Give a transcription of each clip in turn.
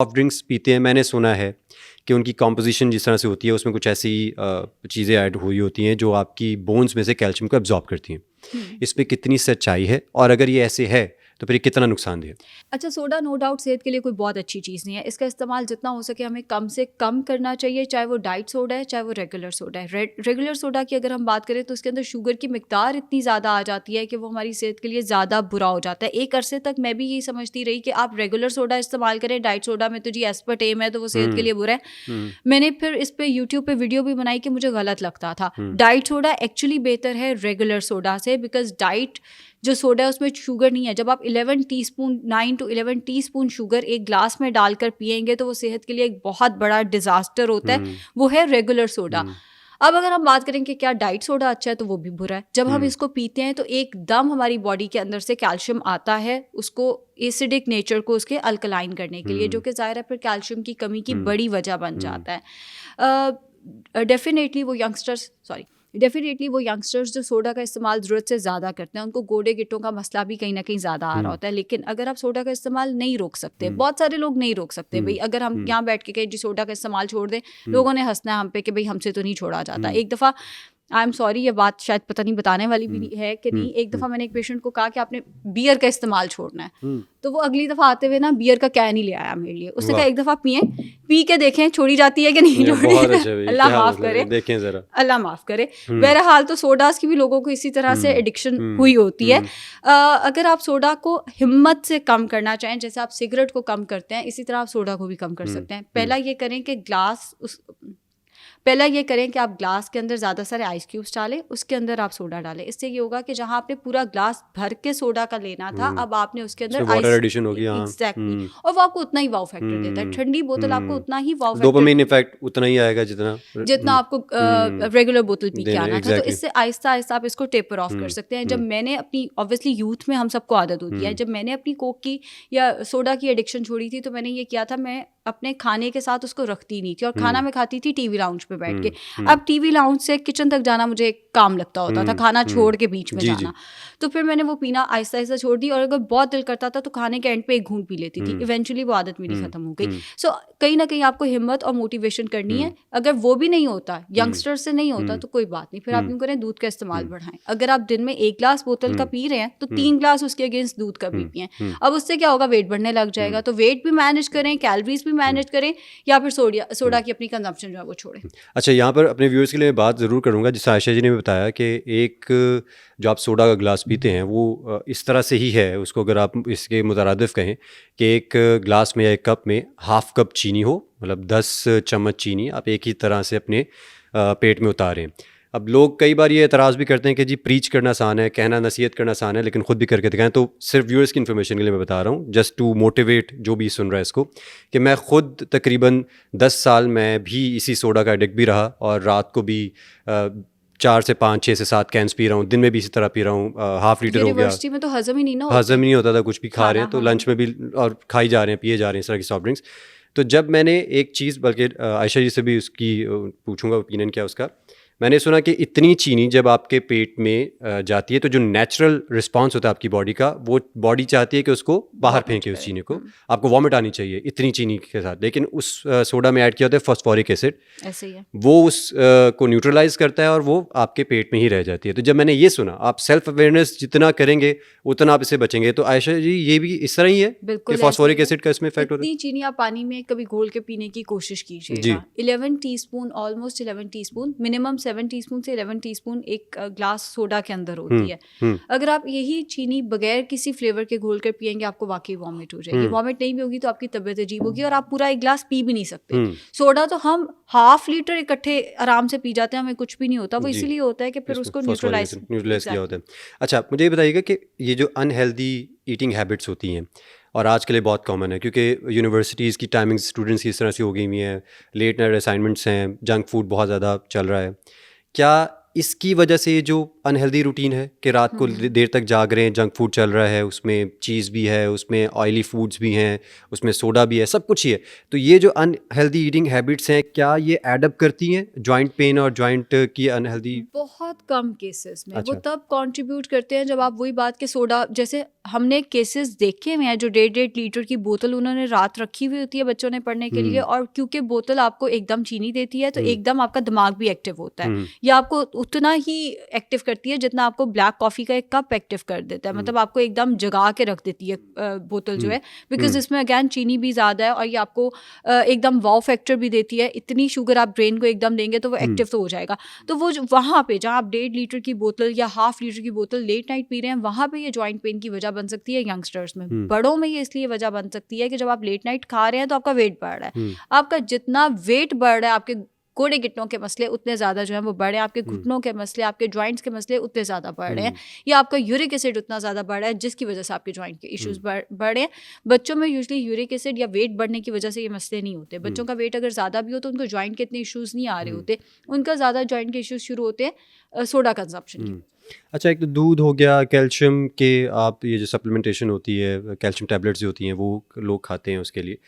Soft drinks पीते हैं, मैंने सुना है कि उनकी कॉम्पोजिशन जिस तरह से होती है उसमें कुछ ऐसी चीज़ें ऐड हुई होती हैं जो आपकी बोन्स में से कैल्शियम को एब्जॉर्ब करती हैं। इस पे कितनी सच्चाई है, और अगर ये ऐसे है तो फिर ये कितना नुकसानदेह है? अच्छा, सोडा नो डाउट सेहत के लिए कोई बहुत अच्छी चीज़ नहीं है। इसका इस्तेमाल जितना हो सके हमें कम से कम करना चाहिए, चाहे वो डाइट सोडा है, चाहे वो रेगुलर सोडा है। रेगुलर सोडा की अगर हम बात करें तो उसके अंदर शुगर की मिकदार इतनी ज़्यादा आ जाती है कि वो हमारी सेहत के लिए ज़्यादा बुरा हो जाता है। एक अरसे तक मैं भी यही समझती रही कि आप रेगुलर सोडा इस्तेमाल करें, डाइट सोडा में तो जी एस्पर्टेम है तो वो सेहत के लिए बुरा है। मैंने फिर इस पे यूट्यूब पे वीडियो भी बनाई कि मुझे गलत लगता था। डाइट सोडा एक्चुअली बेहतर है रेगुलर सोडा से, बिकॉज डाइट जो सोडा है उसमें शुगर नहीं है। जब आप 11 टीस्पून 9 to 11 टीस्पून शुगर एक ग्लास में डालकर पिएंगे तो वो सेहत के लिए एक बहुत बड़ा डिजास्टर होता है। वो है रेगुलर सोडा। अब अगर हम बात करें कि क्या डाइट सोडा अच्छा है, तो वो भी बुरा है। जब हम इसको पीते हैं तो एकदम हमारी बॉडी के अंदर से कैल्शियम आता है उसको एसिडिक नेचर को उसके अल्कलाइन करने के लिए, जो कि ज़ाहिर है फिर कैल्शियम की कमी की बड़ी वजह बन जाता है। डेफिनेटली वो यंगस्टर्स जो सोडा का इस्तेमाल ज़रूरत से ज़्यादा करते हैं, उनको गोडे गिट्टों का मसला भी कहीं ना कहीं ज़्यादा आ रहा होता है। लेकिन अगर आप सोडा का इस्तेमाल नहीं रोक सकते, बहुत सारे लोग नहीं रोक सकते भाई, अगर हम यहाँ बैठ के कहें जी सोडा का इस्तेमाल छोड़ दें, लोगों ने हंसना है हम पे कि भाई हमसे तो नहीं छोड़ा जाता। एक दफ़ा आई एम सॉरी, ये बात शायद पता नहीं बताने वाली भी है कि नहीं, एक दफ़ा मैंने एक पेशेंट को कहा कि आपने बियर का इस्तेमाल छोड़ना है, तो वो अगली दफ़ा आते हुए ना बियर का कैन ही ले आया मेरे लिए। उसने कहा एक दफ़ा पी के देखें छोड़ी जाती है कि नहीं छोड़ी। अल्लाह माफ़ करे, देखें जरा, अल्लाह माफ़ करे। बहरहाल तो सोडास की भी लोगों को इसी तरह से एडिक्शन हुई होती है। अगर आप सोडा को हिम्मत से कम करना चाहें, जैसे आप सिगरेट को कम करते हैं, इसी तरह आप सोडा को भी कम कर सकते हैं। पहला ये करें कि आप ग्लास के अंदर ज़्यादा सारे आइस क्यूब्स डालें, उसके अंदर आप सोडा डालें। इससे ये होगा कि जहाँ आपने पूरा ग्लास भर के सोडा का लेना था, अब आपने उसके अंदर वाटर एडिशन होगी। एग्जैक्टली, और वो आपको उतना ही वाव फैक्टर देता है। ठंडी बोतल आपको उतना ही वाव फैक्टर, डोपामाइन इफेक्ट उतना ही आएगा जितना आपको रेगुलर बोतल पी के आना था। तो इससे आहिस्ता आहिस्ता आप इसको टेपर ऑफ कर सकते हैं। जब मैंने अपनी, ऑब्वियसली यूथ में हम सबको आदत होती है, जब मैंने अपनी कोक की या सोडा की एडिक्शन छोड़ी थी तो मैंने ये किया था, मैं अपने खाने के साथ उसको रखती नहीं थी, और खाना मैं खाती थी टीवी लाउंज पे बैठ के। अब टीवी लाउंज से किचन तक जाना मुझे काम लगता होता था, खाना छोड़ के बीच में जाना। तो फिर मैंने वो पीना आहिस्ता आहिस्ता छोड़ दी, और अगर बहुत दिल करता था तो खाने के एंड पे एक घूंट पी लेती थी। इवेंचुअली वो आदत मेरी खत्म हो गई। सो कहीं ना कहीं आपको हिम्मत और मोटिवेशन करनी है। अगर वो भी नहीं होता, यंगस्टर से नहीं होता, तो कोई बात नहीं, फिर आप यूँ करें दूध का इस्तेमाल बढ़ाएं। अगर आप दिन में 1 ग्लास बोतल का पी रहे हैं तो 3 ग्लास उसके अगेंस्ट दूध का भी पिएं। अब उससे क्या होगा, वेट बढ़ने लग जाएगा। तो वेट भी मैनेज करें, कैलोरीज भी मैनेज करें, या फिर सोडा की अपनी कंजम्पशन जो है वो छोड़ें। अच्छा, यहाँ पर अपने व्यूअर्स के लिए बात ज़रूर करूँगा, जैसे आयशा जी ने भी बताया कि एक जो आप सोडा का ग्लास पीते हैं वो इस तरह से ही है, उसको अगर आप इसके मुतरादिफ कहें कि एक ग्लास में या एक कप में हाफ़ कप चीनी हो, मतलब 10 चम्मच चीनी आप एक ही तरह से अपने पेट में उतारें। अब लोग कई बार ये एतराज़ भी करते हैं कि जी प्रीच करना आसान है, कहना नसीहत करना आसान है, लेकिन ख़ुद भी करके दिखाएं। तो सिर्फ व्यूअर्स की इन्फॉर्मेशन के लिए मैं बता रहा हूँ, जस्ट टू मोटिवेट जो भी सुन रहा है इसको, कि मैं ख़ुद तकरीबन 10 साल मैं भी इसी सोडा का एडिक्ट भी रहा, और रात को भी 4 से 5, 6 से 7 कैंस पी रहा हूँ, दिन में भी इसी तरह पी रहा हूँ। हाफ लीटर हो गया। यूनिवर्सिटी में तो हजम ही नहीं ना होता, हजम नहीं होता था, कुछ भी खा रहे हैं तो लंच में भी, और खाई जा रहे हैं, पिए जा रहे हैं इस तरह की सॉफ्ट ड्रिंक्स। तो जब मैंने एक चीज़, बल्कि आयशा जी से भी उसकी पूछूंगा ओपिनियन क्या उसका, मैंने सुना कि इतनी चीनी जब आपके पेट में जाती है तो जो नेचुरल रिस्पांस होता है आपकी बॉडी का, वो बॉडी चाहती है कि उसको बाहर फेंके उस चीनी को, आपको वॉमिट आनी चाहिए इतनी चीनी के साथ। लेकिन उस सोडा में ऐड किया होता है फॉस्फोरिक एसिड, ऐसे ही है, वो उस को न्यूट्रलाइज करता है और वो आपके पेट में ही रह जाती है। तो जब मैंने ये सुना, आप सेल्फ अवेयरनेस जितना करेंगे उतना आप इससे बचेंगे। तो आयशा जी ये भी इस तरह ही है कि फॉस्फोरिक एसिड का इसमें इफेक्ट होता है? इतनी चीनी आप पानी में कभी घोल के पीने की कोशिश कीजिएगा। 11 teaspoon, almost 11 teaspoon, minimum 7 teaspoon से 11 टीस्पून एक ग्लास सोडा के अंदर होती है। अगर आप यही चीनी बगैर किसी फ्लेवर के घोल कर पिएंगे, आपको वाकई वॉमिट हो जाएगी। वॉमिट नहीं भी होगी तो आपकी तबीयत अजीब होगी, और आप पूरा एक ग्लास पी भी नहीं सकते। सोडा तो हम हाफ लीटर इकट्ठे आराम से पी जाते हैं, हमें कुछ भी नहीं होता। वो इसीलिए होता है कि फिर उसको न्यूट्रलाइज किया होता है। अच्छा, मुझे ये बताइएगा कि ये जो अनहेल्दी ईटिंग हैबिट्स होती हैं, और आज के लिए बहुत कॉमन है क्योंकि यूनिवर्सिटीज़ की टाइमिंग स्टूडेंट्स की इस तरह से हो गई हुई हैं, लेट नाइट असाइनमेंट्स हैं, जंक फूड बहुत ज़्यादा चल रहा है, क्या इसकी वजह से ये जो अनहेल्दी रूटीन है कि रात को देर तक जाग रहे हैं, जंक फूड चल रहा है, उसमें चीज़ भी है, उसमें ऑयली फूड्स भी हैं, उसमें सोडा भी है, सब कुछ ही है, तो ये जो अनहेल्दी ईटिंग हैबिट्स हैं, क्या ये एडअप करती हैं जॉइंट पेन और जॉइंट की अनहेल्दी? बहुत कम केसेस में वो अच्छा। तब कंट्रीब्यूट करते हैं जब आप वही बात के सोडा, जैसे हमने केसेस देखे हुए हैं जो 1.5 लीटर की बोतल उन्होंने रात रखी हुई होती है बच्चों ने पढ़ने के लिए, और क्योंकि बोतल आपको एकदम चीनी देती है तो एकदम आपका दिमाग भी एक्टिव होता है, या आपको उतना ही एक्टिव करती है जितना आपको ब्लैक कॉफ़ी का एक कप एक्टिव कर देता है, मतलब आपको एकदम जगा के रख देती है बोतल जो है, बिकॉज इसमें अगैन चीनी भी ज़्यादा है, और ये आपको एकदम वाव फैक्टर भी देती है, इतनी शुगर आप ब्रेन को एकदम देंगे तो वो एक्टिव तो हो जाएगा। तो वो वहाँ पे जहाँ आप 1.5 लीटर की बोतल या हाफ लीटर की बोतल लेट नाइट पी रहे हैं, वहाँ पे ये जॉइंट पेन की वजह बन सकती है यंगस्टर्स में। बड़ों में ये इसलिए वजह बन सकती है कि जब आप लेट नाइट खा रहे हैं तो आपका वेट बढ़ रहा है, आपका जितना वेट बढ़ रहा है आपके घोड़े गिट्टों के मसले उतने ज़्यादा जो है वो बढ़े, आपके घुटनों के मसले, आपके जॉइंट्स के मसले उतने ज़्यादा बढ़ रहे हैं, या आपका यूरिक एसिड उतना ज़्यादा बढ़ रहा है जिसकी वजह से आपके जॉइंट के इश्यूज बढ़ रहे हैं। बच्चों में यूजली यूरिक एसिड या वेट बढ़ने की वजह से ये मसले नहीं होते, बच्चों का वेट अगर ज़्यादा भी हो तो उनको जॉइंट के इतने इश्यूज़ नहीं आ रहे होते, उनका ज़्यादा जॉइंट के इश्यूज शुरू होते हैं सोडा कंजप्शन की। अच्छा, एक तो दूध हो गया, कैल्शियम के आप ये जो सप्लीमेंटेशन होती है, कैल्शियम टैबलेट्स जो होती हैं वो लोग खाते हैं उसके लिए।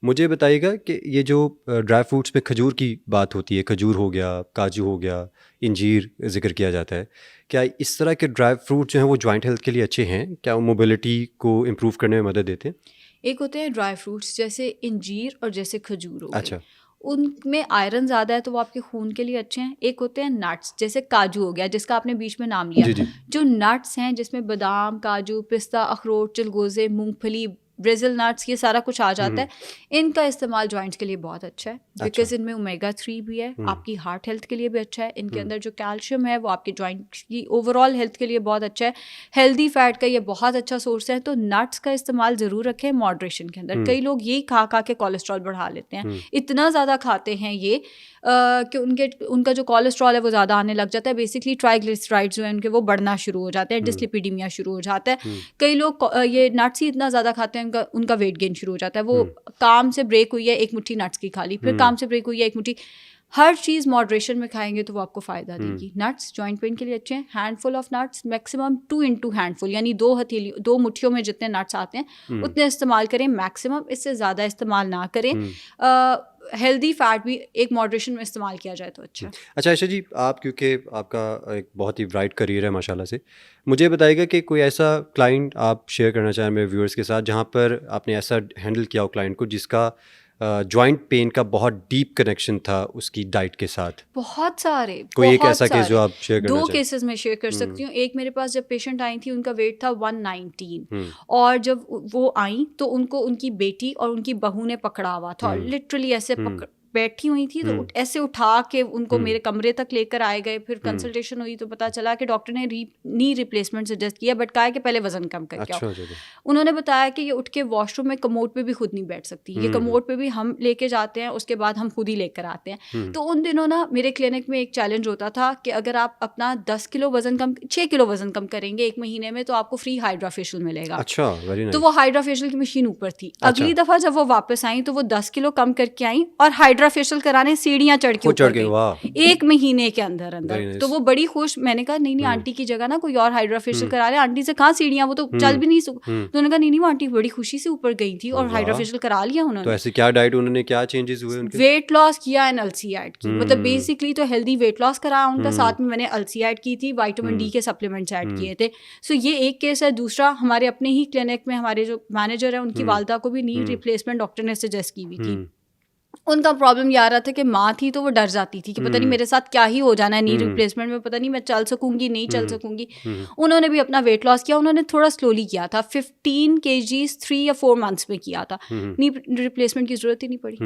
मुझे बताइएगा कि ये जो ड्राई फ्रूट्स में खजूर की बात होती है, खजूर हो गया, काजू हो गया, इंजीर ज़िक्र किया जाता है, क्या इस तरह के ड्राई फ्रूट जो हैं वो जॉइंट हेल्थ के लिए अच्छे हैं? क्या वो मोबिलिटी को इम्प्रूव करने में मदद देते हैं? एक होते हैं ड्राई फ्रूट्स जैसे इंजीर और जैसे खजूर हो गए, अच्छा। उनमें आयरन ज़्यादा है तो वो आपके खून के लिए अच्छे हैं। एक होते हैं नट्स जैसे काजू हो गया जिसका आपने बीच में नाम लिया, जी जी। जो नट्स हैं जिसमें बादाम, काजू, पिस्ता, अखरोट, चिलगोज़े, मूंगफली, ब्रेजिल नट्स, ये सारा कुछ आ जाता है। इनका इस्तेमाल जॉइंट्स के लिए बहुत अच्छा है बिकॉज इनमें ओमेगा 3 भी है, आपकी हार्ट हेल्थ के लिए भी अच्छा है, इनके अंदर जो कैल्शियम है वो आपके जॉइंट की ओवरऑल हेल्थ के लिए बहुत अच्छा है, हेल्दी फैट का ये बहुत अच्छा सोर्स है। तो नट्स का इस्तेमाल ज़रूर रखें मॉडरेशन के अंदर। कई लोग यही खा खा के कोलेस्ट्रॉल बढ़ा लेते हैं, इतना ज़्यादा खाते हैं ये कि उनका जो कोलेस्ट्रॉल है वो ज़्यादा आने लग जाता है, बेसिकली ट्राइग्लिसराइड्स जो है उनके वो बढ़ना शुरू हो जाते हैं, डिस्लिपिडीमिया शुरू हो जाता है। कई लोग ये नट्स ही इतना ज़्यादा खाते हैं उनका वेट गेन शुरू हो जाता है। वो काम से ब्रेक हुई है एक मुट्ठी नट्स की खा ली, फिर काम से ब्रेक हुई है एक मुट्ठी, हर चीज़ मॉडरेशन में खाएंगे तो वो आपको फ़ायदा देगी। नट्स जॉइंट पेन के लिए अच्छे हैं। Handful of nuts, maximum 2 into handful, यानी 2 मुट्ठियों में जितने नट्स आते हैं उतने इस्तेमाल करें मैक्सिमम, इससे ज़्यादा इस्तेमाल ना करें। हेल्दी फैट भी एक मॉडरेशन में इस्तेमाल किया जाए तो अच्छा। अच्छा आयशा जी, आप क्योंकि आपका एक बहुत ही ब्राइट करियर है माशाल्लाह से, मुझे बताइएगा कि कोई ऐसा क्लाइंट आप शेयर करना चाहें मेरे व्यूअर्स के साथ जहाँ पर आपने ऐसा हैंडल किया हो क्लाइंट को जिसका जॉइंट पेन का बहुत डीप कनेक्शन था उसकी डाइट के साथ? बहुत सारे, कोई एक बहुत ऐसा केस जो आप शेयर करना 2 चाहें? केसेस में शेयर कर सकती हूँ। एक मेरे पास जब पेशेंट आई थी उनका वेट था 119, और जब वो आई तो उनको उनकी बेटी और उनकी बहू ने पकड़ा हुआ था, लिटरली ऐसे बैठी हुई थी तो ऐसे उठा के उनको मेरे कमरे तक लेकर आए गए। फिर कंसल्टेशन हुई तो पता चला कि डॉक्टर ने नी रिप्लेसमेंट सजेस्ट किया, बट कहा कि पहले वजन कम करके आओ। उन्होंने बताया कि ये उठ के वॉशरूम में कमोड पे भी खुद नहीं बैठ सकती, ये कमोड पे भी हम लेके जाते हैं, उसके बाद हम खुद ही लेकर आते हैं। तो उन दिनों ना मेरे क्लिनिक में एक चैलेंज होता था कि अगर आप अपना 10 किलो वजन कम 6 किलो वजन कम करेंगे 1 महीने में तो आपको फ्री हाइड्रा फेशियल मिलेगा। अच्छा, वेरी नाइस। तो वो हाइड्रा फेशियल की मशीन ऊपर थी। अगली दफा जब वो वापस आई तो वो 10 किलो कम करके आई और हाइड्रा फेशियल कराने सीढ़ियां चढ़ के ऊपर गई 1 महीने के अंदर अंदर। तो वो बड़ी खुश, मैंने कहा नहीं आंटी की जगह ना कोई और हाइड्रा फेशियल करा ले, आंटी से कहाँ सीढ़ियां, वो तो चल भी नहीं तो उन्होंने कहा नहीं वो आंटी बड़ी खुशी से ऊपर गई थी और हाइड्रा फेशियल करा लिया उन्होंने। तो ऐसे क्या डाइट उन्होंने, क्या चेंजेस हुए उनके? वेट लॉस किया एंड अलसी ऐड की, मतलब बेसिकली तो हेल्दी वेट लॉस कराया उनका, साथ में मैंने अलसी ऐड की थी, विटामिन डी के सप्लीमेंट्स ऐड किए थे। सो ये एक केस है। दूसरा, हमारे अपने ही क्लिनिक में हमारे जो मैनेजर है उनकी वालदा को भी नी रिप्लेसमेंट डॉक्टर ने सजेस्ट की हुई थी। उनका प्रॉब्लम ये आ रहा था कि माँ थी तो वो डर जाती थी कि पता नहीं मेरे साथ क्या ही हो जाना है नी रिप्लेसमेंट में, पता नहीं मैं चल सकूंगी नहीं चल सकूंगी। उन्होंने भी अपना वेट लॉस किया, उन्होंने थोड़ा स्लोली किया था, 15 kgs 3 या 4 months में किया था, नी रिप्लेसमेंट की जरूरत ही नहीं पड़ी।